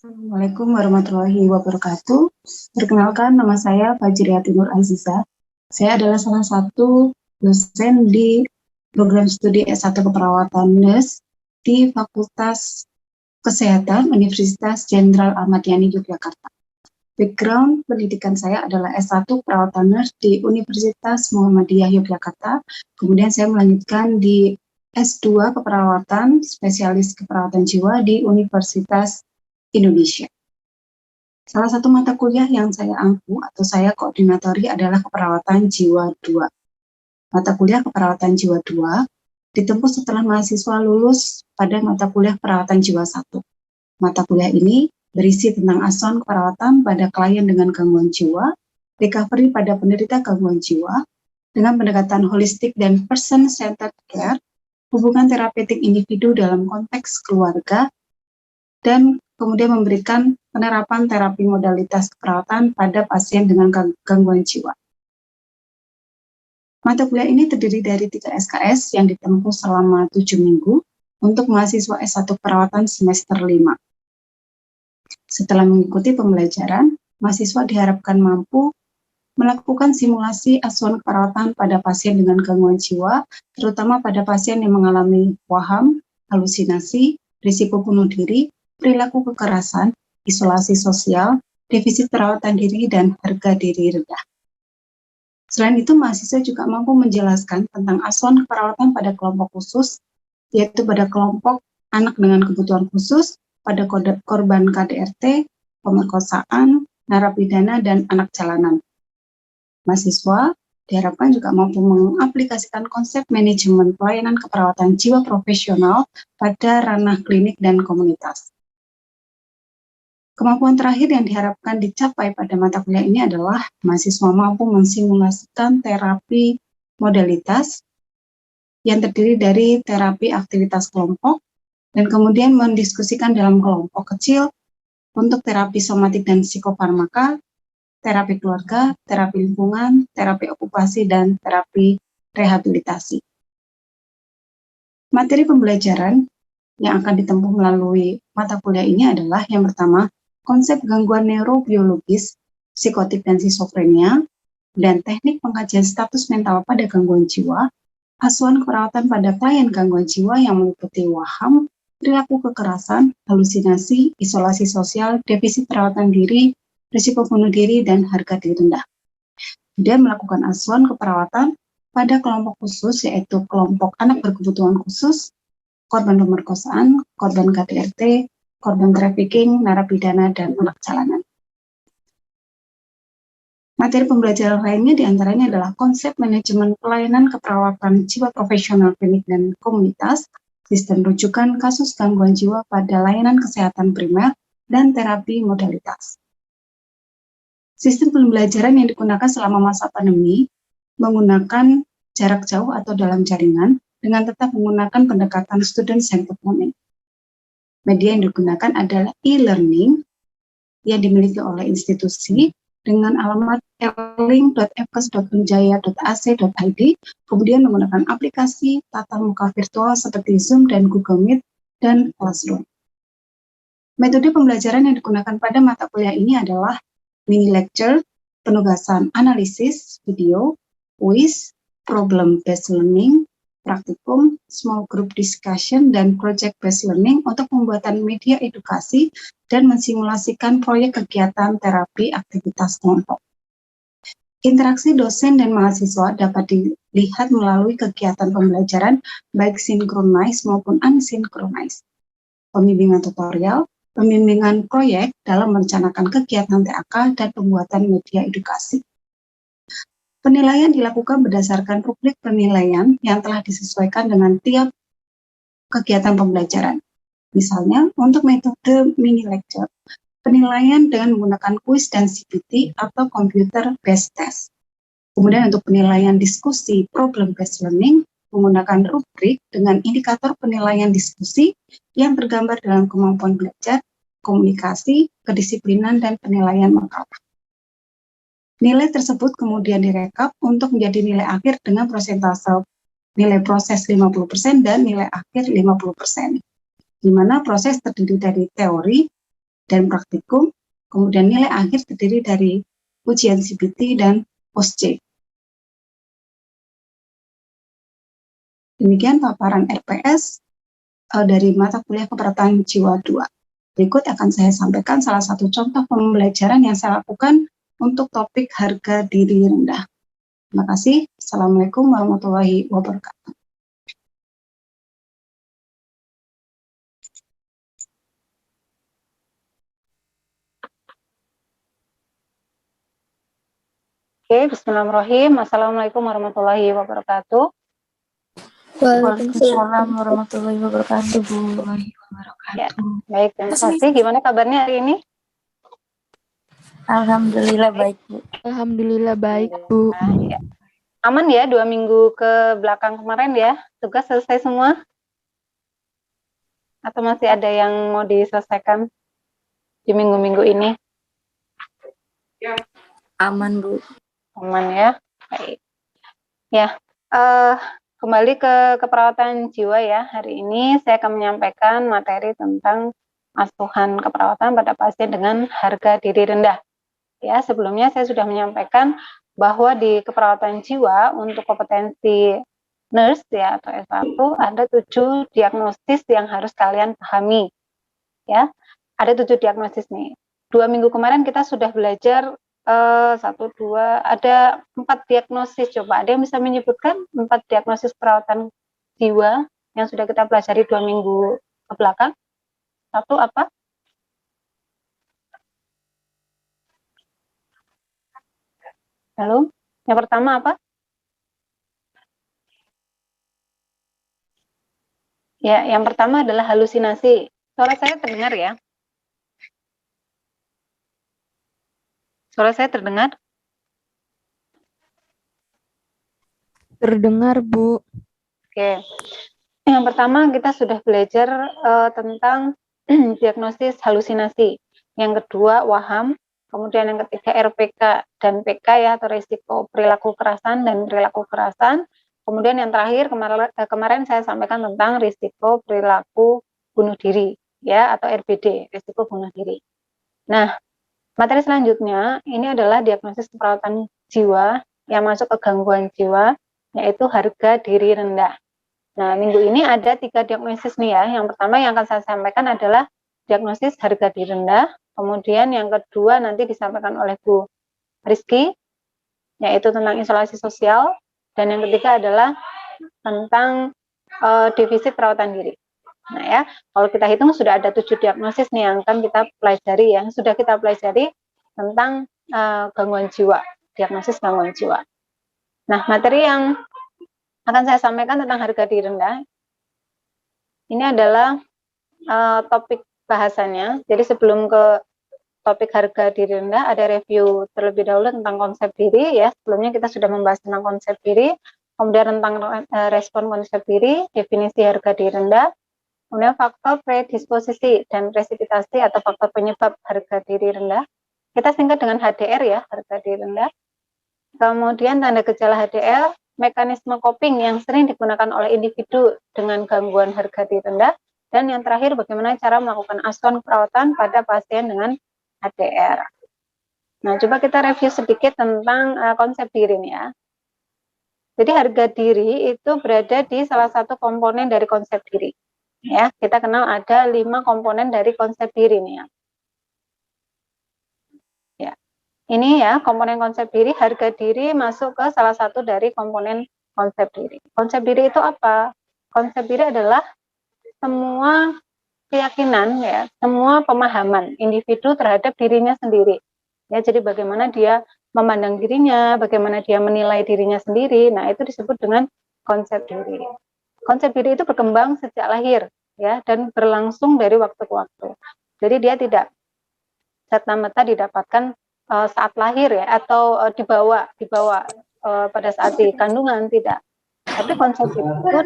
Assalamualaikum warahmatullahi wabarakatuh. Perkenalkan, nama saya Fajriati Nur Aziza. Saya adalah salah satu dosen di program studi S1 Keperawatan Nurse di Fakultas Kesehatan Universitas Jenderal Ahmad Yani Yogyakarta. Background pendidikan saya adalah S1 Perawatan Nurse di Universitas Muhammadiyah Yogyakarta. Kemudian saya melanjutkan di S2 Keperawatan Spesialis Keperawatan Jiwa di Universitas Indonesia. Salah satu mata kuliah yang saya ampu atau saya koordinatori adalah Keperawatan Jiwa 2. Mata kuliah Keperawatan Jiwa 2 ditempuh setelah mahasiswa lulus pada mata kuliah Perawatan Jiwa 1. Mata kuliah ini berisi tentang asuhan keperawatan pada klien dengan gangguan jiwa, recovery pada penderita gangguan jiwa, dengan pendekatan holistik dan person-centered care, hubungan terapeutik individu dalam konteks keluarga, dan kemudian memberikan penerapan terapi modalitas keperawatan pada pasien dengan gangguan jiwa. Mata kuliah ini terdiri dari 3 SKS yang ditempuh selama 7 minggu untuk mahasiswa S1 Perawatan semester 5. Setelah mengikuti pembelajaran, mahasiswa diharapkan mampu melakukan simulasi asuhan keperawatan pada pasien dengan gangguan jiwa, terutama pada pasien yang mengalami waham, halusinasi, risiko bunuh diri, perilaku kekerasan, isolasi sosial, defisit perawatan diri, dan harga diri rendah. Selain itu, mahasiswa juga mampu menjelaskan tentang asuhan keperawatan pada kelompok khusus, yaitu pada kelompok anak dengan kebutuhan khusus, pada korban KDRT, pemerkosaan, narapidana, dan anak jalanan. Mahasiswa diharapkan juga mampu mengaplikasikan konsep manajemen pelayanan keperawatan jiwa profesional pada ranah klinik dan komunitas. Kemampuan terakhir yang diharapkan dicapai pada mata kuliah ini adalah mahasiswa mampu mensimulasikan terapi modalitas yang terdiri dari terapi aktivitas kelompok dan kemudian mendiskusikan dalam kelompok kecil untuk terapi somatik dan psikofarmaka, terapi keluarga, terapi lingkungan, terapi okupasi, dan terapi rehabilitasi. Materi pembelajaran yang akan ditempuh melalui mata kuliah ini adalah yang pertama, konsep gangguan neurobiologis, psikotik dan skizofrenia, dan teknik pengkajian status mental pada gangguan jiwa, asuhan keperawatan pada klien gangguan jiwa yang meliputi waham, perilaku kekerasan, halusinasi, isolasi sosial, defisit perawatan diri, risiko bunuh diri, dan harga diri rendah. Kemudian melakukan asuhan keperawatan pada kelompok khusus, yaitu kelompok anak berkebutuhan khusus, korban pemerkosaan, korban KDRT, korban trafficking, narapidana, dan anak jalanan. Materi pembelajaran lainnya diantaranya adalah konsep manajemen pelayanan keperawatan jiwa profesional klinik dan komunitas, sistem rujukan kasus gangguan jiwa pada layanan kesehatan primer, dan terapi modalitas. Sistem pembelajaran yang digunakan selama masa pandemi menggunakan jarak jauh atau dalam jaringan dengan tetap menggunakan pendekatan student-centered learning. Media yang digunakan adalah e-learning yang dimiliki oleh institusi dengan alamat elink.fkes.unjaya.ac.id, kemudian menggunakan aplikasi tatap muka virtual seperti Zoom dan Google Meet dan Classroom. Metode pembelajaran yang digunakan pada mata kuliah ini adalah mini lecture, penugasan analisis video, quiz, problem-based learning, praktikum, small group discussion, dan project-based learning untuk pembuatan media edukasi dan mensimulasikan proyek kegiatan terapi aktivitas kelompok. Interaksi dosen dan mahasiswa dapat dilihat melalui kegiatan pembelajaran baik sinkronis maupun asinkronis. Pembimbingan tutorial, pembimbingan proyek dalam merencanakan kegiatan TAK, dan pembuatan media edukasi. Penilaian dilakukan berdasarkan rubrik penilaian yang telah disesuaikan dengan tiap kegiatan pembelajaran. Misalnya, untuk metode mini lecture, penilaian dengan menggunakan kuis dan CPT atau computer based test. Kemudian untuk penilaian diskusi problem based learning, menggunakan rubrik dengan indikator penilaian diskusi yang tergambar dalam kemampuan belajar, komunikasi, kedisiplinan, dan penilaian makalah. Nilai tersebut kemudian direkap untuk menjadi nilai akhir dengan persentase nilai proses 50% dan nilai akhir 50%. Di mana proses terdiri dari teori, dan praktikum. Kemudian nilai akhir terdiri dari ujian CBT dan POSCE. Demikian paparan RPS dari mata kuliah keperawatan jiwa 2. Berikut akan saya sampaikan salah satu contoh pembelajaran yang saya lakukan untuk topik harga diri rendah. Terima kasih. Assalamualaikum warahmatullahi wabarakatuh. Oke, bismillahirrahmanirrahim. Assalamualaikum warahmatullahi wabarakatuh. Waalaikumsalam warahmatullahi wabarakatuh, Bu. Ya, baik, terima kasih. Gimana kabarnya hari ini? Alhamdulillah baik, Bu. Alhamdulillah baik, Bu. Ya. Aman ya 2 minggu ke belakang kemarin ya? Tugas selesai semua? Atau masih ada yang mau diselesaikan di minggu-minggu ini? Aman, Bu. Aman ya? Baik. Ya, kembali ke keperawatan jiwa ya. Hari ini saya akan menyampaikan materi tentang asuhan keperawatan pada pasien dengan harga diri rendah. Ya, sebelumnya saya sudah menyampaikan bahwa di keperawatan jiwa untuk kompetensi nurse ya atau S1 ada 7 diagnosis yang harus kalian pahami. Ya, ada 7 diagnosis nih. 2 minggu kemarin kita sudah belajar 1, 2, ada 4 diagnosis. Coba ada yang bisa menyebutkan 4 diagnosis perawatan jiwa yang sudah kita pelajari 2 minggu ke belakang? 1 apa? Halo? Yang pertama apa? Ya, yang pertama adalah halusinasi. Suara saya terdengar ya? Suara saya terdengar? Terdengar, Bu. Oke. Yang pertama kita sudah belajar tentang diagnosis halusinasi. Yang kedua waham. Kemudian yang ketiga RPK dan PK ya atau risiko perilaku kerasan dan perilaku kerasan. Kemudian yang terakhir kemarin saya sampaikan tentang risiko perilaku bunuh diri ya atau RBD, risiko bunuh diri. Nah, materi selanjutnya ini adalah diagnosis keperawatan jiwa yang masuk ke gangguan jiwa yaitu harga diri rendah. Nah, minggu ini ada 3 diagnosis nih ya. Yang pertama yang akan saya sampaikan adalah diagnosis harga diri rendah. Kemudian yang kedua nanti disampaikan oleh Bu Rizky, yaitu tentang isolasi sosial. Dan yang ketiga adalah tentang defisit perawatan diri. Nah ya, kalau kita hitung sudah ada 7 diagnosis nih yang akan kita pelajari ya. Sudah kita pelajari tentang gangguan jiwa, diagnosis gangguan jiwa. Nah, materi yang akan saya sampaikan tentang harga diri rendah. Ini adalah topik bahasannya. Jadi sebelum ke topik harga diri rendah, ada review terlebih dahulu tentang konsep diri ya. Sebelumnya kita sudah membahas tentang konsep diri, kemudian tentang respon konsep diri, definisi harga diri rendah, kemudian faktor predisposisi dan presipitasi atau faktor penyebab harga diri rendah. Kita singkat dengan HDR ya, harga diri rendah. Kemudian tanda gejala HDR, mekanisme coping yang sering digunakan oleh individu dengan gangguan harga diri rendah, dan yang terakhir bagaimana cara melakukan asuhan perawatan pada pasien dengan HDR. Nah, coba kita review sedikit tentang konsep diri nih ya. Jadi harga diri itu berada di salah satu komponen dari konsep diri. Ya, kita kenal ada 5 komponen dari konsep diri nih ya. Ya. Ini ya, komponen konsep diri, harga diri masuk ke salah satu dari komponen konsep diri. Konsep diri itu apa? Konsep diri adalah semua keyakinan ya, semua pemahaman individu terhadap dirinya sendiri. Ya, jadi bagaimana dia memandang dirinya, bagaimana dia menilai dirinya sendiri. Nah, itu disebut dengan konsep diri. Konsep diri itu berkembang sejak lahir ya dan berlangsung dari waktu ke waktu. Jadi dia tidak serta-merta didapatkan saat lahir ya atau dibawa pada saat di kandungan, tidak. Tapi konsep itu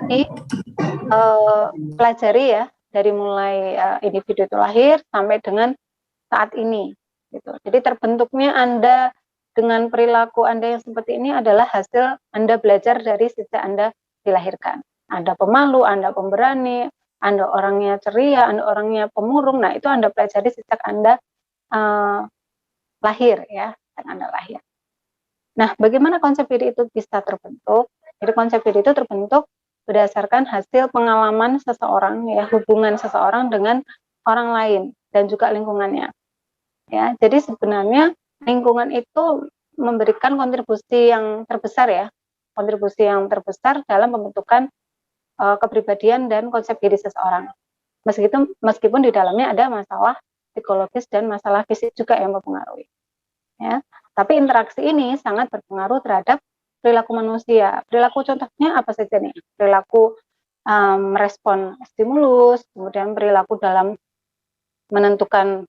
dipelajari ya dari mulai individu itu lahir sampai dengan saat ini gitu. Jadi terbentuknya Anda dengan perilaku Anda yang seperti ini adalah hasil Anda belajar dari sejak Anda dilahirkan. Anda pemalu, Anda pemberani, Anda orangnya ceria, Anda orangnya pemurung, nah itu Anda pelajari sejak Anda lahir ya, sejak Anda lahir. Nah, bagaimana konsep diri itu bisa terbentuk? Jadi konsep diri itu terbentuk berdasarkan hasil pengalaman seseorang ya, hubungan seseorang dengan orang lain dan juga lingkungannya. Ya, jadi sebenarnya lingkungan itu memberikan kontribusi yang terbesar ya, kontribusi yang terbesar dalam pembentukan kepribadian dan konsep diri seseorang. Meskipun di dalamnya ada masalah psikologis dan masalah fisik juga yang mempengaruhi. Ya, tapi interaksi ini sangat berpengaruh terhadap perilaku manusia. Perilaku contohnya apa saja nih? Perilaku merespon stimulus, kemudian perilaku dalam menentukan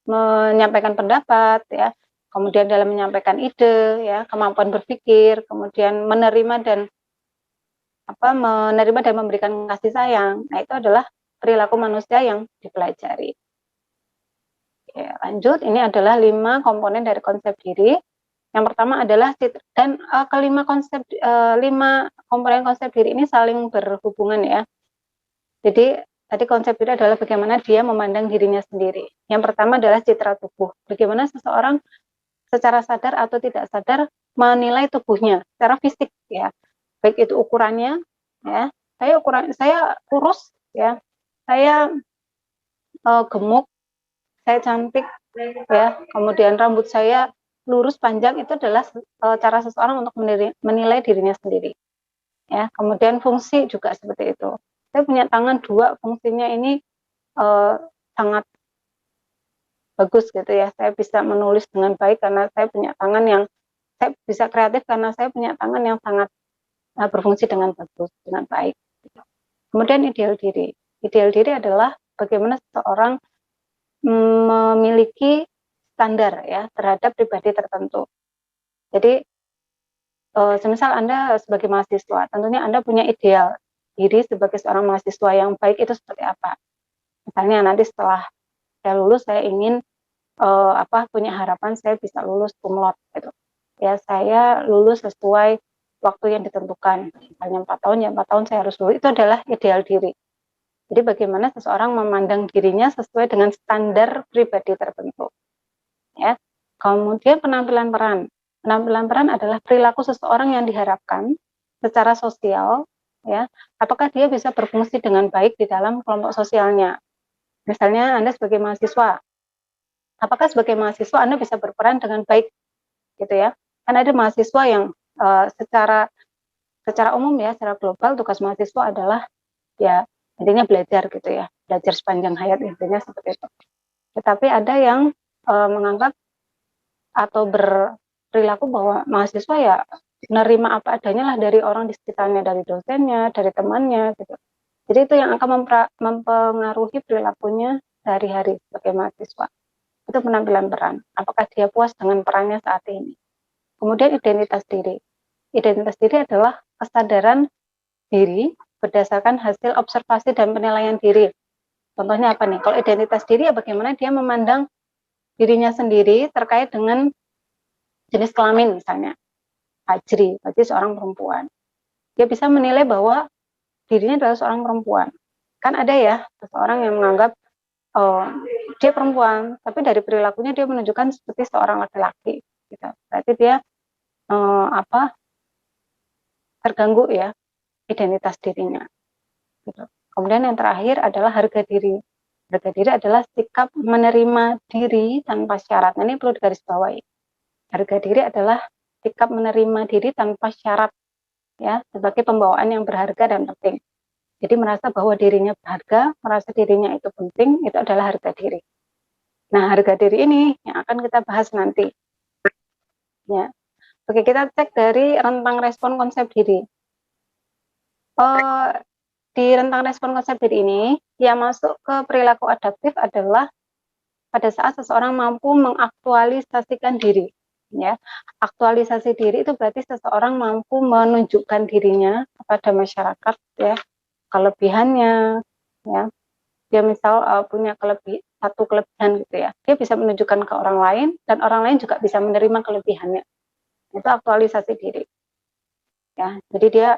menyampaikan pendapat ya, kemudian dalam menyampaikan ide ya, kemampuan berpikir, kemudian menerima dan memberikan kasih sayang. Nah, itu adalah perilaku manusia yang dipelajari. Oke, lanjut, ini adalah 5 komponen dari konsep diri. Yang pertama adalah dan kelima 5 komponen konsep diri ini saling berhubungan ya. Jadi tadi konsep diri adalah bagaimana dia memandang dirinya sendiri. Yang pertama adalah citra tubuh. Bagaimana seseorang secara sadar atau tidak sadar menilai tubuhnya secara fisik ya. Baik itu ukurannya ya. Saya kurus ya. Saya gemuk, saya cantik ya. Kemudian rambut saya lurus panjang, itu adalah cara seseorang untuk menilai dirinya sendiri. Ya, kemudian fungsi juga seperti itu. Saya punya tangan 2, fungsinya ini sangat bagus gitu ya. Saya bisa menulis dengan baik karena saya punya tangan yang, saya bisa kreatif karena saya punya tangan yang sangat berfungsi dengan bagus, dengan baik. Kemudian ideal diri. Ideal diri adalah bagaimana seseorang memiliki standar ya terhadap pribadi tertentu. Jadi semisal Anda sebagai mahasiswa, tentunya Anda punya ideal diri sebagai seorang mahasiswa yang baik itu seperti apa. Misalnya nanti setelah saya lulus, saya ingin punya harapan saya bisa lulus cum laude gitu. Ya, saya lulus sesuai waktu yang ditentukan. Misalnya 4 tahun, ya 4 tahun saya harus lulus. Itu adalah ideal diri. Jadi bagaimana seseorang memandang dirinya sesuai dengan standar pribadi tertentu. Ya. Kemudian penampilan peran. Penampilan peran adalah perilaku seseorang yang diharapkan secara sosial, ya. Apakah dia bisa berfungsi dengan baik di dalam kelompok sosialnya? Misalnya Anda sebagai mahasiswa, apakah sebagai mahasiswa Anda bisa berperan dengan baik, gitu ya? Kan ada mahasiswa yang secara umum ya, secara global tugas mahasiswa adalah ya intinya belajar gitu ya, belajar sepanjang hayat, intinya seperti itu. Tetapi ada yang menganggap atau berperilaku bahwa mahasiswa ya menerima apa adanya lah dari orang di sekitarnya, dari dosennya, dari temannya gitu. Jadi itu yang akan mempengaruhi perilakunya sehari-hari sebagai mahasiswa. Itu penampilan peran. Apakah dia puas dengan perannya saat ini? Kemudian identitas diri. Identitas diri adalah kesadaran diri berdasarkan hasil observasi dan penilaian diri. Contohnya apa nih? Kalau identitas diri ya bagaimana dia memandang dirinya sendiri terkait dengan jenis kelamin misalnya. Fajri seorang perempuan. Dia bisa menilai bahwa dirinya adalah seorang perempuan. Kan ada ya seseorang yang menganggap dia perempuan, tapi dari perilakunya dia menunjukkan seperti seorang laki-laki. Gitu. Berarti dia terganggu ya identitas dirinya. Gitu. Kemudian yang terakhir adalah harga diri. Harga diri adalah sikap menerima diri tanpa syarat. Nah, ini perlu digarisbawahi. Harga diri adalah sikap menerima diri tanpa syarat, ya, sebagai pembawaan yang berharga dan penting. Jadi merasa bahwa dirinya berharga, merasa dirinya itu penting, itu adalah harga diri. Nah, harga diri ini yang akan kita bahas nanti. Ya. Oke, kita cek dari rentang respon konsep diri. Di rentang respon konsep diri ini, yang masuk ke perilaku adaptif adalah pada saat seseorang mampu mengaktualisasikan diri. Ya, aktualisasi diri itu berarti seseorang mampu menunjukkan dirinya kepada masyarakat, ya, kelebihannya, ya. Dia misal punya satu kelebihan gitu ya, dia bisa menunjukkan ke orang lain dan orang lain juga bisa menerima kelebihannya. Itu aktualisasi diri. Ya, jadi dia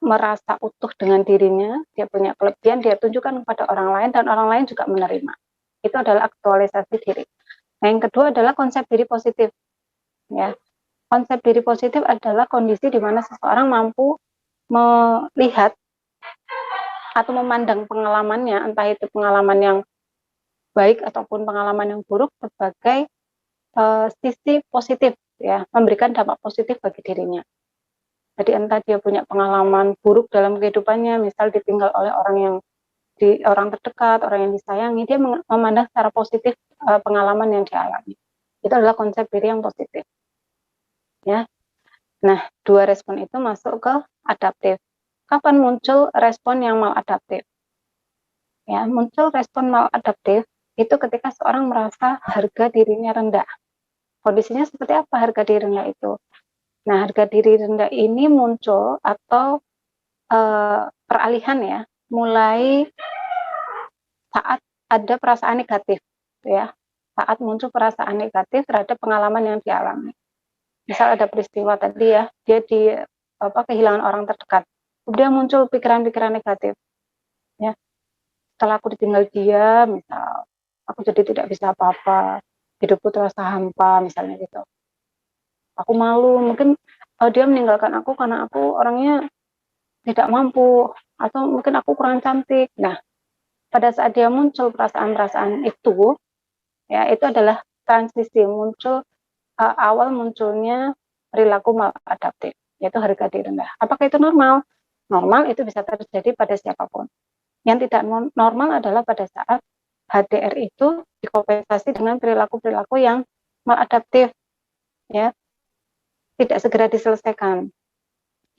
merasa utuh dengan dirinya, dia punya kelebihan, dia tunjukkan kepada orang lain dan orang lain juga menerima. Itu adalah aktualisasi diri. Nah, yang kedua adalah konsep diri positif. Ya, konsep diri positif adalah kondisi di mana seseorang mampu melihat atau memandang pengalamannya, entah itu pengalaman yang baik ataupun pengalaman yang buruk sebagai sisi positif, ya, memberikan dampak positif bagi dirinya. Jadi entah dia punya pengalaman buruk dalam kehidupannya, misal ditinggal oleh orang terdekat, orang yang disayangi, dia memandang secara positif pengalaman yang dialami. Itu adalah konsep diri yang positif. Ya. Nah, dua respon itu masuk ke adaptif. Kapan muncul respon yang maladaptif? Ya, muncul respon maladaptif itu ketika seorang merasa harga dirinya rendah. Kondisinya seperti apa harga diri rendah itu? Nah, harga diri rendah ini muncul atau peralihan ya, mulai saat ada perasaan negatif, ya, saat muncul perasaan negatif terhadap pengalaman yang dialami. Misal ada peristiwa tadi ya, dia kehilangan orang terdekat, kemudian muncul pikiran-pikiran negatif, ya, setelah aku ditinggal dia, misal aku jadi tidak bisa apa-apa, hidupku terasa hampa, misalnya gitu. Aku malu, mungkin dia meninggalkan aku karena aku orangnya tidak mampu, atau mungkin aku kurang cantik. Nah, pada saat dia muncul perasaan-perasaan itu, ya, itu adalah transisi muncul awal munculnya perilaku maladaptif, yaitu harga diri rendah. Apakah itu normal? Normal itu bisa terjadi pada siapapun. Yang tidak normal adalah pada saat HDR itu dikompensasi dengan perilaku-perilaku yang maladaptif, ya, tidak segera diselesaikan,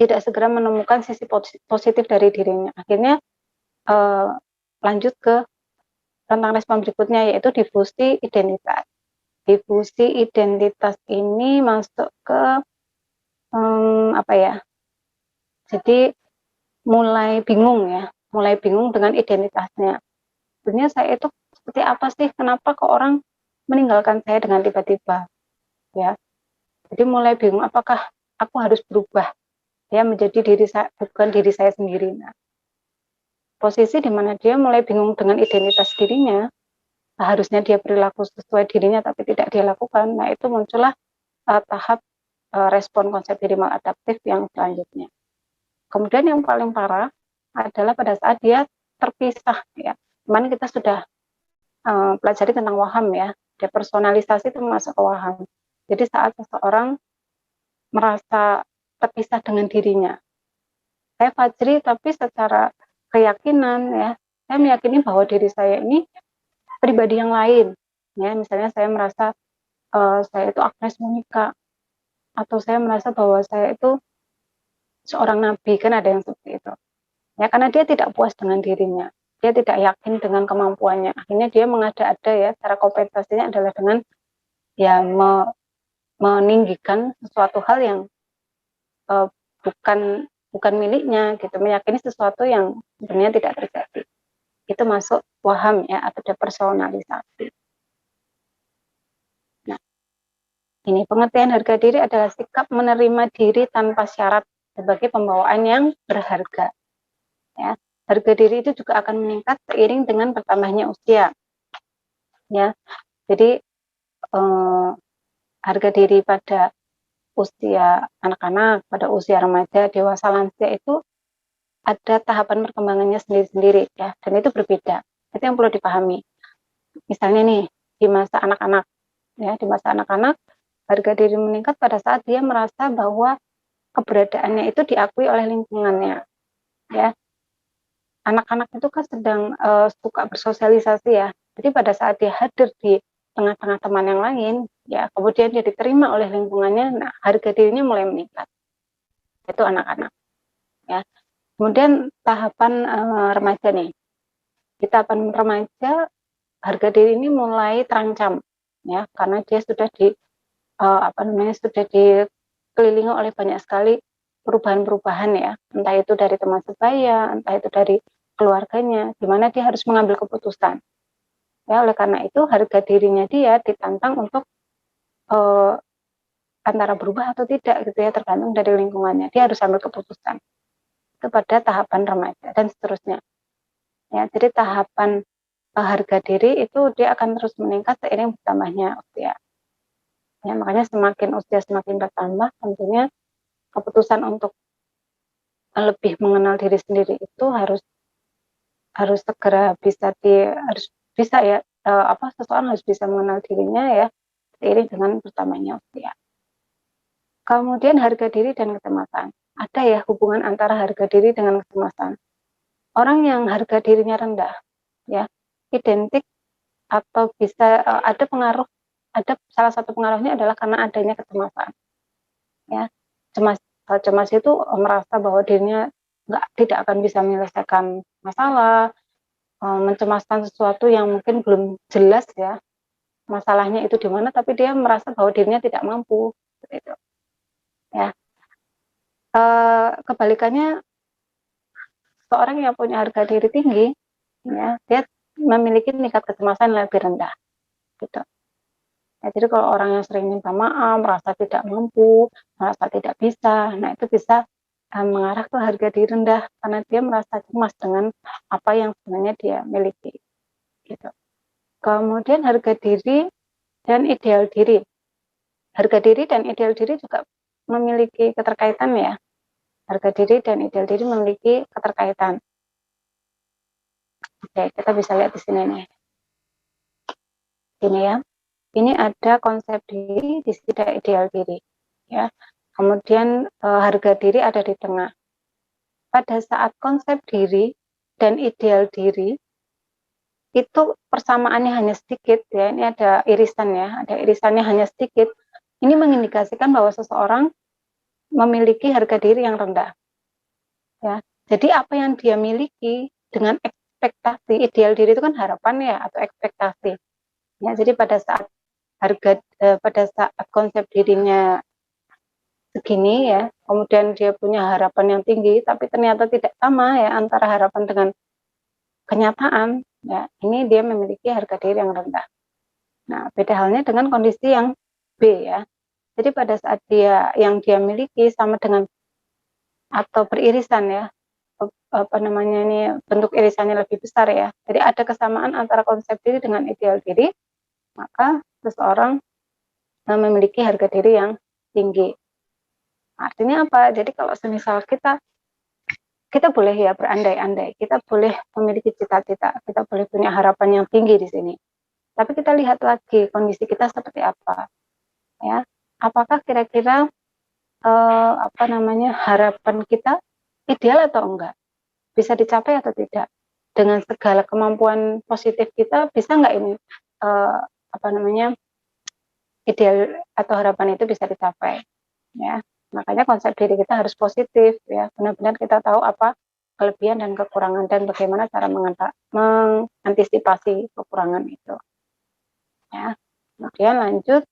tidak segera menemukan sisi positif dari dirinya. Akhirnya lanjut ke tentang respon berikutnya, yaitu difusi identitas. Difusi identitas ini masuk ke apa ya? Jadi mulai bingung ya, mulai bingung dengan identitasnya. Sebenarnya saya itu seperti apa sih? Kenapa kok orang meninggalkan saya dengan tiba-tiba? Ya, jadi mulai bingung. Apakah aku harus berubah? Ya, menjadi diri saya, bukan diri saya sendiri. Nah, posisi di mana dia mulai bingung dengan identitas dirinya, harusnya dia perilaku sesuai dirinya tapi tidak dia lakukan. Nah, itu muncullah tahap respon konsep diri maladaptif yang selanjutnya. Kemudian yang paling parah adalah pada saat dia terpisah, ya. Kemarin kita sudah pelajari tentang waham, ya. Depersonalisasi itu masuk ke waham. Jadi saat seseorang merasa terpisah dengan dirinya. Saya Fajri, tapi secara keyakinan, ya, saya meyakini bahwa diri saya ini pribadi yang lain. Ya, misalnya saya merasa saya itu Agnes Monica, atau saya merasa bahwa saya itu seorang nabi, kan ada yang seperti itu. Ya, karena dia tidak puas dengan dirinya, dia tidak yakin dengan kemampuannya. Akhirnya dia mengada-ada, ya, cara kompensasinya adalah dengan ya meninggikan sesuatu hal yang bukan miliknya, gitu, meyakini sesuatu yang sebenarnya tidak terjadi. Itu masuk waham, ya, atau depersonalisasi. Nah, ini pengertian harga diri adalah sikap menerima diri tanpa syarat sebagai pembawaan yang berharga. Ya, harga diri itu juga akan meningkat seiring dengan bertambahnya usia. Ya, jadi harga diri pada usia anak-anak, pada usia remaja, dewasa, lansia itu ada tahapan perkembangannya sendiri-sendiri, ya, dan itu berbeda. Itu yang perlu dipahami. Misalnya nih, di masa anak-anak, ya, di masa anak-anak harga diri meningkat pada saat dia merasa bahwa keberadaannya itu diakui oleh lingkungannya, ya. Anak-anak itu kan sedang suka bersosialisasi, ya. Jadi pada saat dia hadir di tengah-tengah teman yang lain, ya, kemudian dia diterima oleh lingkungannya, nah, harga dirinya mulai meningkat. Itu anak-anak, ya. Kemudian tahapan remaja nih. Di tahapan remaja harga diri ini mulai terancam, ya, karena dia sudah sudah dikelilingi oleh banyak sekali perubahan-perubahan, ya, entah itu dari teman sebaya, entah itu dari keluarganya, di mana dia harus mengambil keputusan. Ya, oleh karena itu harga dirinya dia ditantang untuk antara berubah atau tidak, gitu ya, tergantung dari lingkungannya. Dia harus ambil keputusan. itu pada tahapan remaja dan seterusnya. Ya, jadi tahapan harga diri itu dia akan terus meningkat seiring bertambahnya usia. Ya, makanya semakin usia semakin bertambah, tentunya keputusan untuk lebih mengenal diri sendiri itu harus segera harus bisa ya, seseorang harus bisa mengenal dirinya ya seiring dengan bertambahnya usia. Kemudian harga diri dan kecemasan. Ada ya hubungan antara harga diri dengan kecemasan. Orang yang harga dirinya rendah ya identik atau bisa ada salah satu pengaruhnya adalah karena adanya kecemasan. Ya, cemas itu merasa bahwa dirinya tidak akan bisa menyelesaikan masalah, mencemaskan sesuatu yang mungkin belum jelas ya masalahnya itu di mana, tapi dia merasa bahwa dirinya tidak mampu seperti itu. Ya, kebalikannya seorang yang punya harga diri tinggi, ya dia memiliki tingkat kecemasan yang lebih rendah, gitu. Ya, jadi kalau orang yang sering minta maaf, merasa tidak mampu, merasa tidak bisa, nah itu bisa mengarah ke harga diri rendah karena dia merasa cemas dengan apa yang sebenarnya dia miliki, gitu. Kemudian harga diri dan ideal diri. Harga diri dan ideal diri juga memiliki keterkaitan ya. Harga diri dan ideal diri memiliki keterkaitan. Oke, kita bisa lihat di sini nih. Ini ya. Ini ada konsep diri, di sini ada ideal diri. Ya. Kemudian harga diri ada di tengah. Pada saat konsep diri dan ideal diri itu persamaannya hanya sedikit ya. Ini ada irisan ya, ada irisannya hanya sedikit. Ini mengindikasikan bahwa seseorang memiliki harga diri yang rendah. Ya. Jadi apa yang dia miliki dengan ekspektasi, ideal diri itu kan harapan ya atau ekspektasi. Ya, jadi pada saat konsep dirinya segini ya, kemudian dia punya harapan yang tinggi, tapi ternyata tidak sama ya antara harapan dengan kenyataan, ya ini dia memiliki harga diri yang rendah. Nah, beda halnya dengan kondisi yang B ya. Jadi pada saat yang dia miliki sama dengan atau beririsan ya, ini bentuk irisannya lebih besar ya. Jadi ada kesamaan antara konsep diri dengan ideal diri, maka seseorang memiliki harga diri yang tinggi. Artinya apa? Jadi kalau semisal kita boleh ya berandai-andai, kita boleh memiliki cita-cita, kita boleh punya harapan yang tinggi di sini. Tapi kita lihat lagi kondisi kita seperti apa, ya. Apakah kira-kira harapan kita ideal atau enggak? Bisa dicapai atau tidak? Dengan segala kemampuan positif kita, bisa enggak ini ideal atau harapan itu bisa dicapai, ya. Makanya konsep diri kita harus positif ya, benar-benar kita tahu apa kelebihan dan kekurangan dan bagaimana cara mengantisipasi kekurangan itu. Ya. Kemudian lanjut,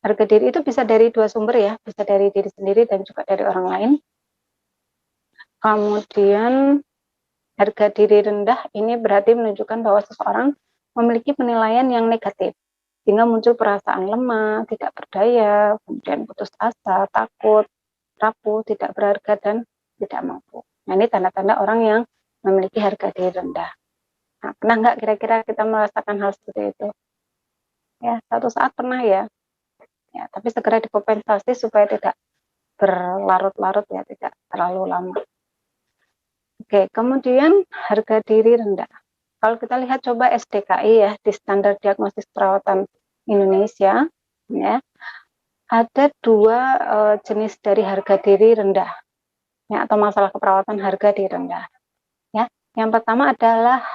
harga diri itu bisa dari dua sumber ya, bisa dari diri sendiri dan juga dari orang lain. Kemudian harga diri rendah ini berarti menunjukkan bahwa seseorang memiliki penilaian yang negatif, sehingga muncul perasaan lemah, tidak berdaya, kemudian putus asa, takut, rapuh, tidak berharga, dan tidak mampu. Nah, ini tanda-tanda orang yang memiliki harga diri rendah. Nah, pernah nggak kira-kira kita merasakan hal seperti itu? Ya, satu saat pernah ya. Ya, tapi segera dikompensasi supaya tidak berlarut-larut ya, tidak terlalu lama. Oke, kemudian harga diri rendah. Kalau kita lihat coba SDKI ya, di Standar Diagnosis Perawatan Indonesia, ya, ada dua jenis dari harga diri rendah, ya, atau masalah keperawatan harga diri rendah. Ya, yang pertama adalah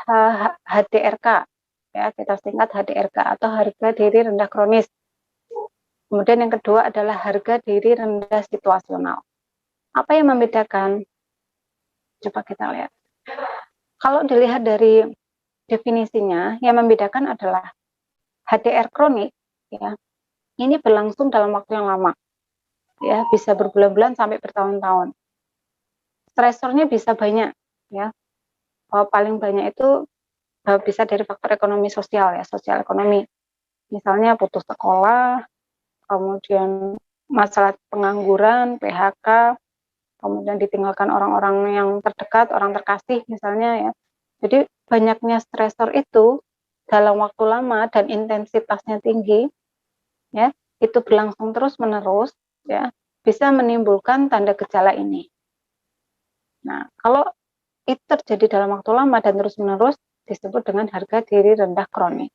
HDRK, ya, kita singkat HDRK atau harga diri rendah kronis. Kemudian yang kedua adalah harga diri rendah situasional. Apa yang membedakan? Coba kita lihat. Kalau dilihat dari definisinya, yang membedakan adalah HDR kronik, ya, ini berlangsung dalam waktu yang lama, ya, bisa berbulan-bulan sampai bertahun-tahun. Stresornya bisa banyak, ya, paling banyak itu bisa dari faktor ekonomi sosial, ya, sosial ekonomi. Misalnya putus sekolah, kemudian masalah pengangguran, PHK, kemudian ditinggalkan orang-orang yang terdekat, orang terkasih misalnya ya. Jadi banyaknya stresor itu dalam waktu lama dan intensitasnya tinggi, ya, itu berlangsung terus-menerus, ya, bisa menimbulkan tanda gejala ini. Nah, kalau itu terjadi dalam waktu lama dan terus-menerus disebut dengan harga diri rendah kronis.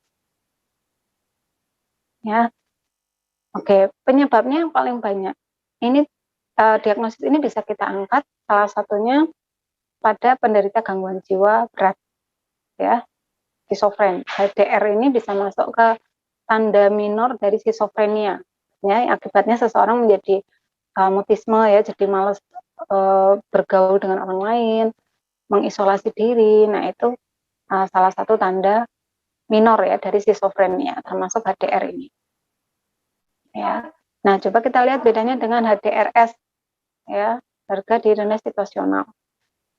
Ya, oke, penyebabnya yang paling banyak. Ini diagnosis ini bisa kita angkat salah satunya pada penderita gangguan jiwa berat, ya, skizofren. HDR ini bisa masuk ke tanda minor dari skizofrenia, ya, akibatnya seseorang menjadi mutisme, ya, jadi malas bergaul dengan orang lain, mengisolasi diri. Nah, itu salah satu tanda minor ya dari skizofrenia, termasuk HDR ini. Ya. Nah, coba kita lihat bedanya dengan HDRS, ya, harga diri rendah situasional.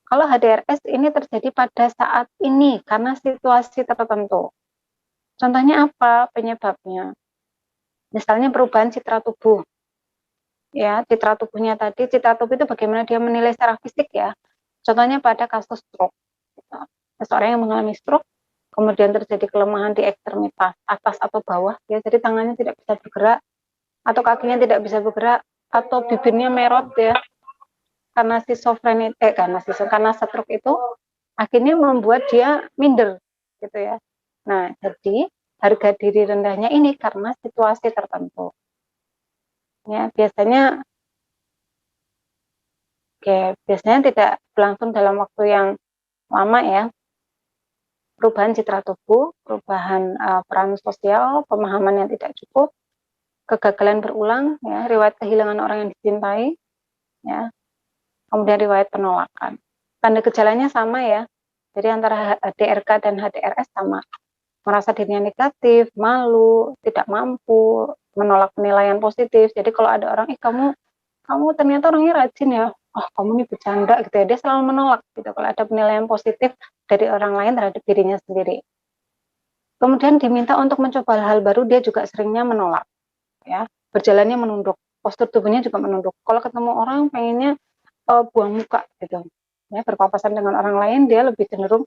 Kalau HDRS ini terjadi pada saat ini karena situasi tertentu. Contohnya apa penyebabnya? Misalnya perubahan citra tubuh. Ya, citra tubuhnya tadi, citra tubuh itu bagaimana dia menilai secara fisik ya. Contohnya pada kasus stroke. Seseorang yang mengalami stroke, kemudian terjadi kelemahan di ekstremitas atas atau bawah, ya, jadi tangannya tidak bisa bergerak, atau kakinya tidak bisa bergerak, atau bibirnya merot ya, karena karena stroke itu akhirnya membuat dia minder gitu ya. Nah, jadi harga diri rendahnya ini karena situasi tertentu. Ya, biasanya tidak berlangsung dalam waktu yang lama ya. Perubahan citra tubuh, perubahan peran sosial, pemahaman yang tidak cukup, kegagalan berulang, ya, riwayat kehilangan orang yang dicintai, ya, kemudian riwayat penolakan. Tanda gejalanya sama ya, jadi antara HDRK dan HDRS sama. Merasa dirinya negatif, malu, tidak mampu, menolak penilaian positif. Jadi kalau ada orang, kamu ternyata orangnya rajin ya, oh kamu ini bercanda gitu ya, dia selalu menolak gitu kalau ada penilaian positif dari orang lain terhadap dirinya sendiri. Kemudian diminta untuk mencoba hal baru, dia juga seringnya menolak, ya, berjalannya menunduk, postur tubuhnya juga menunduk. Kalau ketemu orang pengennya buang muka gitu, ya, berpapasan dengan orang lain dia lebih cenderung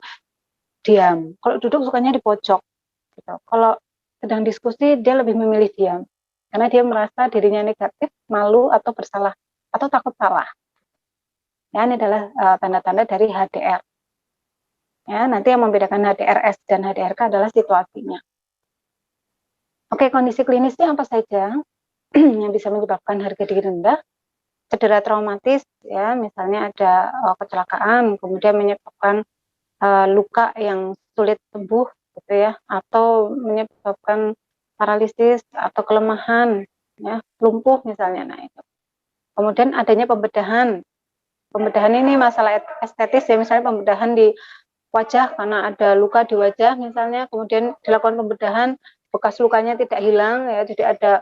diam. Kalau duduk sukanya di pojok gitu. Kalau sedang diskusi dia lebih memilih diam karena dia merasa dirinya negatif, malu atau bersalah atau takut salah. Ya, ini adalah tanda-tanda dari HDR. Ya, nanti yang membedakan HDRS dan HDRK adalah situasinya. Oke, kondisi klinisnya apa saja yang bisa menyebabkan harga diri rendah? Cedera traumatis, ya, misalnya ada kecelakaan, kemudian menyebabkan luka yang sulit sembuh, gitu ya, atau menyebabkan paralisis atau kelemahan, ya, lumpuh misalnya. Nah, itu. Kemudian adanya pembedahan. Pembedahan ini masalah estetis ya, misalnya pembedahan di wajah karena ada luka di wajah misalnya, kemudian dilakukan pembedahan, bekas lukanya tidak hilang ya, jadi ada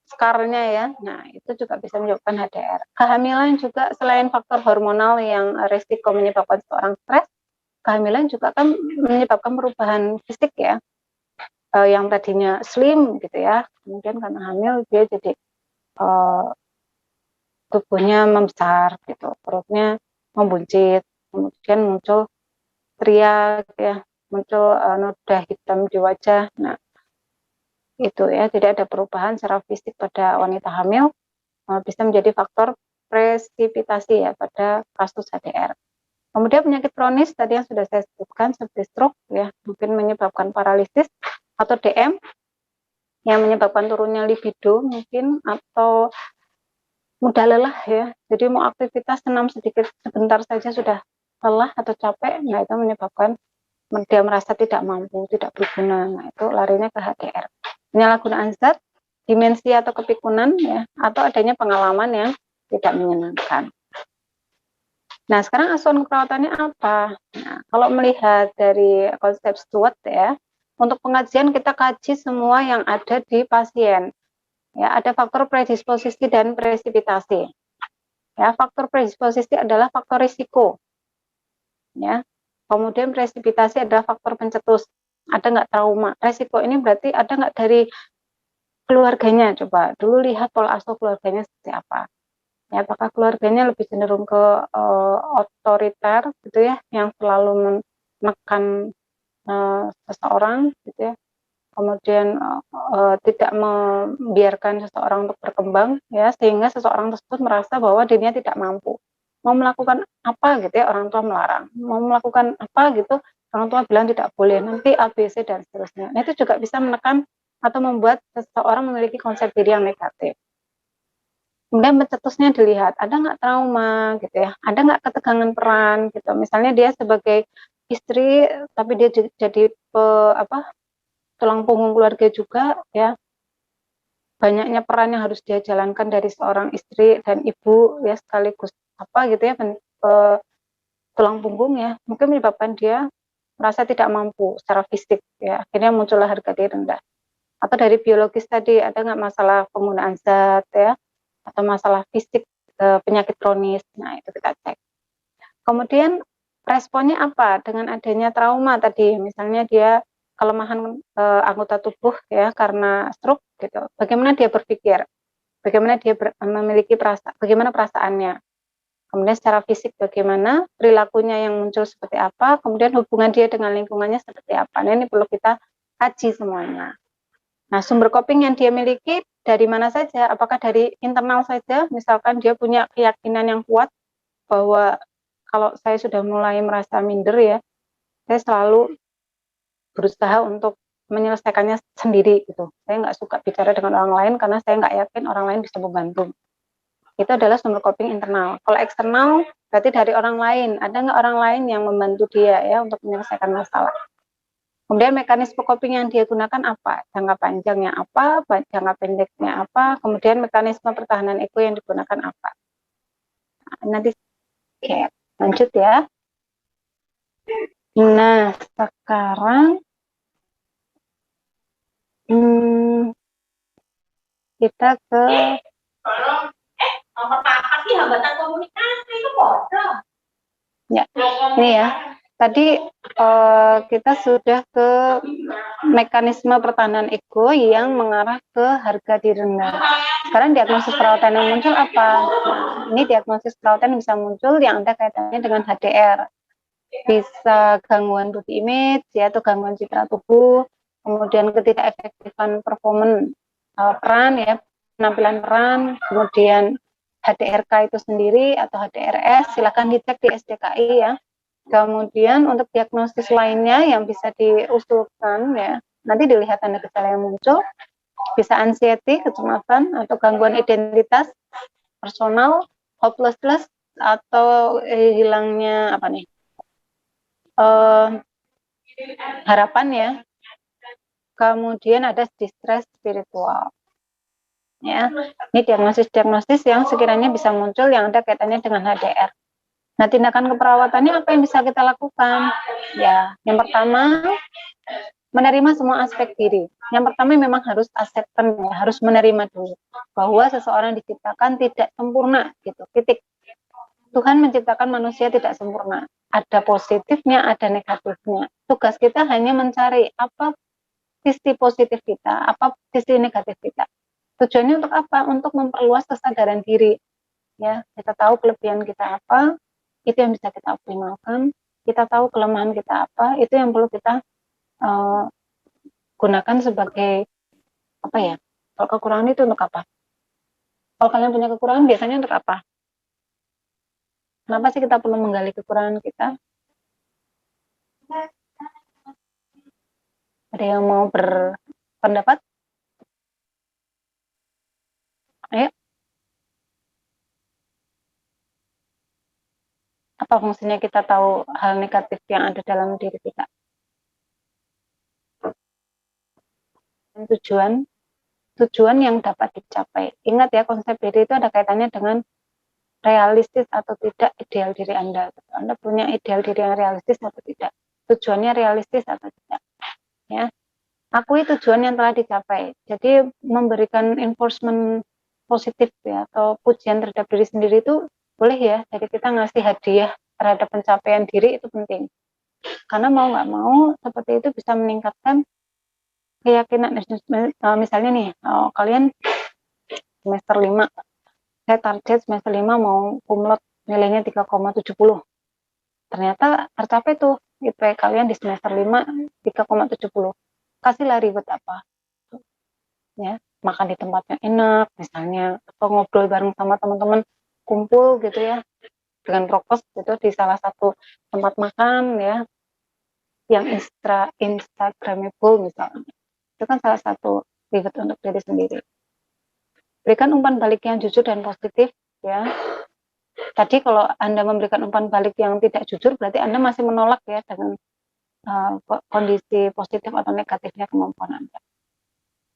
skarnya ya. Nah, itu juga bisa menyebabkan HDR. Kehamilan juga selain faktor hormonal yang resiko menyebabkan seorang stres, kehamilan juga kan menyebabkan perubahan fisik ya. Yang tadinya slim gitu ya, kemudian karena hamil dia jadi tubuhnya membesar gitu, perutnya membuncit, kemudian muncul teriak ya, muncul noda hitam di wajah. Nah, itu ya, tidak ada perubahan secara fisik pada wanita hamil, bisa menjadi faktor presipitasi ya pada kasus HDR. Kemudian penyakit kronis tadi yang sudah saya sebutkan seperti stroke ya, mungkin menyebabkan paralisis atau DM yang menyebabkan turunnya libido mungkin, atau mudah lelah ya. Jadi mau aktivitas senam sedikit sebentar saja sudah lelah atau capek, nah itu menyebabkan dia merasa tidak mampu, tidak berguna. Nah, itu larinya ke HDR. Penyalahgunaan zat, demensia atau kepikunan ya, atau adanya pengalaman yang tidak menyenangkan. Nah, sekarang asuhan keperawatannya apa? Nah, kalau melihat dari konsep Stewart ya, untuk pengajian kita kaji semua yang ada di pasien. Ya, ada faktor predisposisi dan presipitasi. Ya, faktor predisposisi adalah faktor risiko. Ya. Kemudian presipitasi adalah faktor pencetus. Ada nggak trauma? Resiko ini berarti ada nggak dari keluarganya? Coba dulu lihat pola asuh keluarganya seperti apa. Ya, apakah keluarganya lebih cenderung ke otoriter gitu ya, yang selalu menekan seseorang gitu ya, kemudian tidak membiarkan seseorang untuk berkembang ya, sehingga seseorang tersebut merasa bahwa dirinya tidak mampu, mau melakukan apa gitu ya, orang tua melarang, mau melakukan apa gitu, orang tua bilang tidak boleh, nanti ABC dan seterusnya. Nah, itu juga bisa menekan atau membuat seseorang memiliki konsep diri yang negatif. Kemudian pencetusnya dilihat, ada nggak trauma gitu ya, ada nggak ketegangan peran gitu, misalnya dia sebagai istri tapi dia jadi tulang punggung keluarga juga ya, banyaknya peran yang harus dia jalankan dari seorang istri dan ibu ya, sekaligus gitu ya, tulang punggung ya, mungkin menyebabkan dia merasa tidak mampu secara fisik ya, akhirnya muncullah harga diri rendah. Atau dari biologis tadi, ada nggak masalah penggunaan zat ya, atau masalah fisik, penyakit kronis. Nah, itu kita cek. Kemudian responnya apa dengan adanya trauma tadi, misalnya dia kelemahan anggota tubuh ya karena stroke gitu. Bagaimana dia berpikir? Bagaimana dia memiliki bagaimana perasaannya? Kemudian secara fisik bagaimana, perilakunya yang muncul seperti apa, kemudian hubungan dia dengan lingkungannya seperti apa. Nah, ini perlu kita kaji semuanya. Nah, sumber coping yang dia miliki dari mana saja? Apakah dari internal saja? Misalkan dia punya keyakinan yang kuat bahwa kalau saya sudah mulai merasa minder ya, saya selalu berusaha untuk menyelesaikannya sendiri gitu. Saya nggak suka bicara dengan orang lain karena saya nggak yakin orang lain bisa membantu. Itu adalah sumber coping internal. Kalau eksternal berarti dari orang lain. Ada nggak orang lain yang membantu dia ya untuk menyelesaikan masalah? Kemudian mekanisme coping yang dia gunakan apa? Jangka panjangnya apa? Jangka pendeknya apa? Kemudian mekanisme pertahanan ego yang digunakan apa? Nah, nanti lanjut ya. Nah, sekarang kita ke hambatan komunikasi itu bodoh. Ya, ini ya. Tadi kita sudah ke mekanisme pertahanan ego yang mengarah ke harga diri rendah. Sekarang diagnosis perawatan yang muncul apa? Nah, ini diagnosis perawatan bisa muncul yang ada kaitannya dengan HDR. Bisa gangguan body image ya, atau gangguan citra tubuh, kemudian ketidakefektifan performance peran ya, penampilan peran, kemudian HDRK itu sendiri atau HDRS, silakan dicek di SDKI ya. Kemudian untuk diagnosis lainnya yang bisa diusulkan ya, nanti dilihat tanda gejala yang muncul, bisa anxiety, kecemasan atau gangguan identitas personal, hopelessness atau hilangnya apa nih, harapan ya. Kemudian ada distress spiritual. Ya, ini diagnosis-diagnosis yang sekiranya bisa muncul yang ada kaitannya dengan HDR. Nah, tindakan keperawatannya apa yang bisa kita lakukan? Ya, yang pertama menerima semua aspek diri. Yang pertama memang harus acceptance ya, harus menerima dulu bahwa seseorang diciptakan tidak sempurna gitu. Titik. Tuhan menciptakan manusia tidak sempurna. Ada positifnya, ada negatifnya. Tugas kita hanya mencari apa sisi positif kita, apa sisi negatif kita. Tujuannya untuk apa? Untuk memperluas kesadaran diri. Ya, kita tahu kelebihan kita apa, itu yang bisa kita optimalkan. Kita tahu kelemahan kita apa, itu yang perlu kita gunakan sebagai apa ya? Kalau kekurangan itu untuk apa? Kalau kalian punya kekurangan biasanya untuk apa? Kenapa sih kita perlu menggali kekurangan kita? Ada yang mau berpendapat? Ayo. Apa fungsinya kita tahu hal negatif yang ada dalam diri kita? Tujuan yang dapat dicapai. Ingat ya, konsep diri itu ada kaitannya dengan realistis atau tidak ideal diri Anda. Anda punya ideal diri yang realistis atau tidak? Tujuannya realistis atau tidak? Ya, akui tujuan yang telah dicapai. Jadi memberikan enforcement positif ya, atau pujian terhadap diri sendiri itu boleh ya. Jadi kita ngasih hadiah terhadap pencapaian diri itu penting. Karena mau nggak mau seperti itu bisa meningkatkan keyakinan. Misalnya nih, kalian semester 5 saya target semester 5 mau kumlot nilainya 3,70. Ternyata tercapai tuh IP kalian di semester 5 3,70. Kasihlah ribet apa? Ya, makan di tempatnya enak misalnya, atau ngobrol bareng sama teman-teman, kumpul gitu ya dengan prokes gitu di salah satu tempat makan ya yang instagramable misalnya. Itu kan salah satu ribet untuk diri sendiri. Berikan umpan balik yang jujur dan positif ya. Tadi kalau Anda memberikan umpan balik yang tidak jujur, berarti Anda masih menolak ya dengan kondisi positif atau negatifnya kemampuan Anda.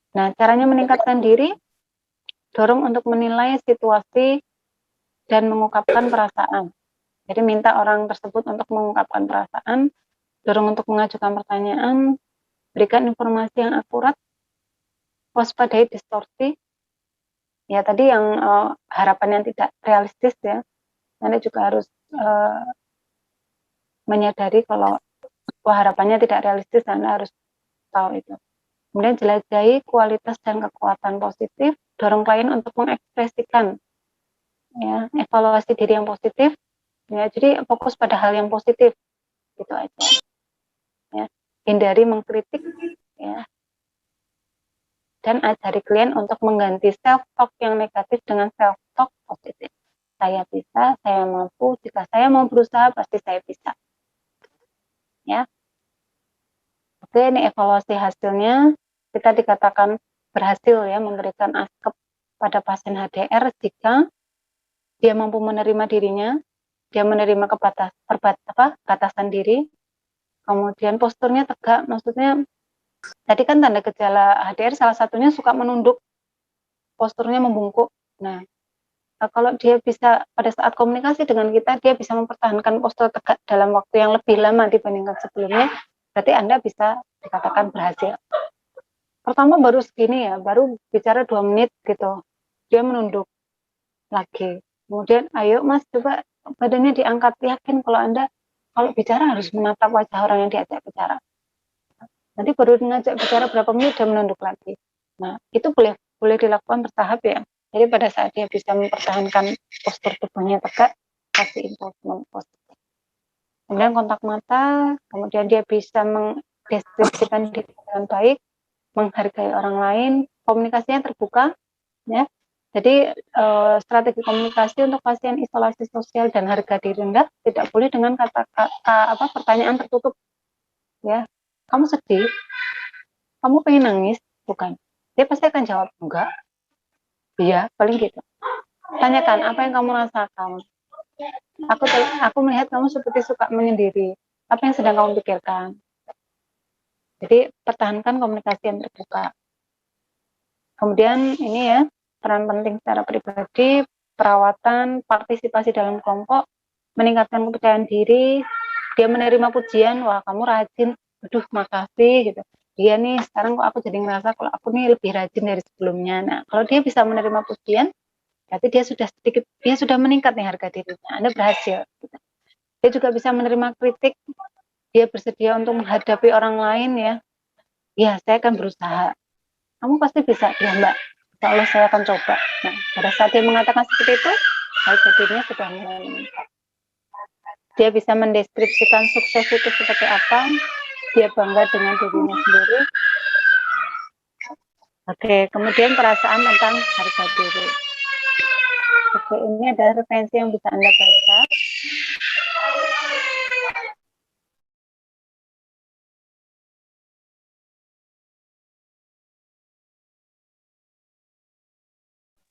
Nah, caranya meningkatkan diri, dorong untuk menilai situasi dan mengungkapkan perasaan. Jadi minta orang tersebut untuk mengungkapkan perasaan, dorong untuk mengajukan pertanyaan, berikan informasi yang akurat, waspadai distorsi. Ya tadi yang harapan yang tidak realistis ya, Anda juga harus menyadari kalau harapannya tidak realistis, Anda harus tahu itu. Kemudian jelajahi kualitas dan kekuatan positif, dorong klien untuk mengekspresikan ya, evaluasi diri yang positif. Ya, jadi fokus pada hal yang positif itu aja. Ya, hindari mengkritik ya. Dan ajari klien untuk mengganti self talk yang negatif dengan self talk positif. Saya bisa, saya mampu, jika saya mau berusaha pasti saya bisa. Ya. Oke, ini evaluasi hasilnya. Kita dikatakan berhasil ya memberikan ASKEP pada pasien HDR jika dia mampu menerima dirinya, dia menerima batasan diri, kemudian posturnya tegak, maksudnya tadi kan tanda gejala HDR salah satunya suka menunduk, posturnya membungkuk. Nah, kalau dia bisa pada saat komunikasi dengan kita, dia bisa mempertahankan postur tegak dalam waktu yang lebih lama dibandingkan sebelumnya, berarti Anda bisa dikatakan berhasil. Pertama baru segini ya, baru bicara 2 menit gitu, dia menunduk lagi. Kemudian, ayo mas coba badannya diangkat, yakin kalau Anda kalau bicara harus menatap wajah orang yang diajak bicara. Nanti baru ngajak bicara berapa menit dia menunduk lagi. Nah, itu boleh dilakukan bertahap ya. Jadi pada saat dia bisa mempertahankan postur tubuhnya tegak, kasih improvement positif. Kemudian kontak mata, kemudian dia bisa mendeskripsikan diri dengan baik, menghargai orang lain, komunikasinya terbuka, ya. Jadi strategi komunikasi untuk pasien isolasi sosial dan harga diri rendah tidak boleh dengan kata-kata pertanyaan tertutup, ya. Kamu sedih? Kamu pengen nangis? Bukan. Dia pasti akan jawab enggak. Iya, paling gitu. Tanyakan apa yang kamu rasakan. Aku melihat kamu seperti suka menyendiri. Apa yang sedang kamu pikirkan? Jadi pertahankan komunikasi yang terbuka. Kemudian ini ya, peran penting secara pribadi, perawatan, partisipasi dalam kelompok, meningkatkan kepercayaan diri, dia menerima pujian, wah kamu rajin, aduh makasih gitu. Dia nih sekarang kok aku jadi ngerasa kalau aku nih lebih rajin dari sebelumnya. Nah, kalau dia bisa menerima pujian, berarti dia sudah meningkat nih harga dirinya. Anda berhasil. Gitu. Dia juga bisa menerima kritik, dia bersedia untuk menghadapi orang lain ya. Ya, saya akan berusaha. Kamu pasti bisa, ya mbak. Insya Allah saya akan coba. Nah, pada saat dia mengatakan seperti itu, harga dirinya sudah mulai meningkat. Dia bisa mendeskripsikan sukses itu seperti apa, dia bangga dengan dirinya sendiri. Oke, kemudian perasaan tentang harga diri. Oke, ini adalah referensi yang bisa Anda baca.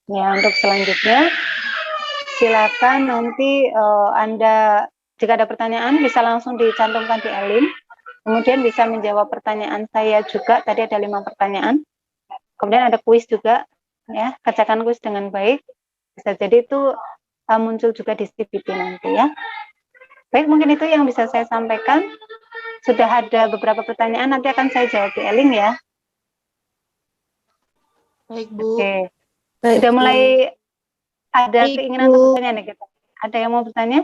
Ya, untuk selanjutnya, silakan nanti Anda, jika ada pertanyaan, bisa langsung dicantumkan di e-link. Kemudian bisa menjawab pertanyaan saya juga, tadi ada 5 pertanyaan. Kemudian ada kuis juga, ya, kerjakan kuis dengan baik. Bisa jadi itu muncul juga di CPT nanti ya. Baik, mungkin itu yang bisa saya sampaikan. Sudah ada beberapa pertanyaan, nanti akan saya jawab di e-link ya. Baik, Bu. Oke. Baik, Sudah mulai ada Baik, keinginan Bu. untuk bertanya nih kita. Ada yang mau bertanya?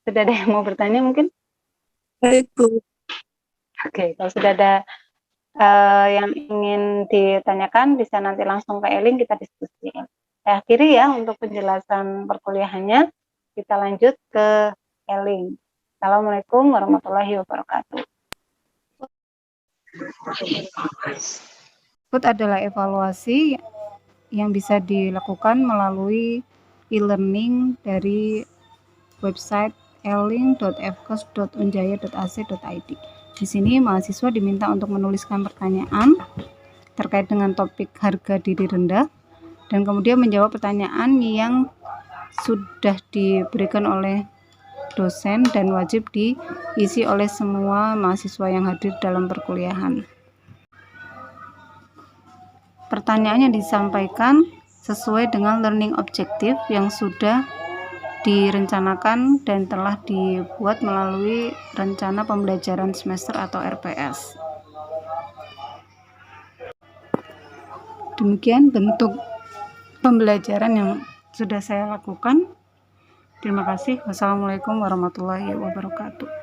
Sudah ada yang mau bertanya mungkin? baik Bu. Oke, kalau sudah ada yang ingin ditanyakan bisa nanti langsung ke Elin, kita diskusi. Saya akhiri ya untuk penjelasan perkuliahannya. Kita lanjut ke Elin. Assalamualaikum warahmatullahi wabarakatuh. Berikut adalah evaluasi yang bisa dilakukan melalui e-learning dari website elling.fkos.unjaya.ac.id. Di sini mahasiswa diminta untuk menuliskan pertanyaan terkait dengan topik harga diri rendah dan kemudian menjawab pertanyaan yang sudah diberikan oleh dosen dan wajib diisi oleh semua mahasiswa yang hadir dalam perkuliahan. Pertanyaan yang disampaikan sesuai dengan learning objective yang sudah direncanakan dan telah dibuat melalui rencana pembelajaran semester atau RPS. Demikian bentuk pembelajaran yang sudah saya lakukan. Terima kasih. Wassalamualaikum warahmatullahi wabarakatuh.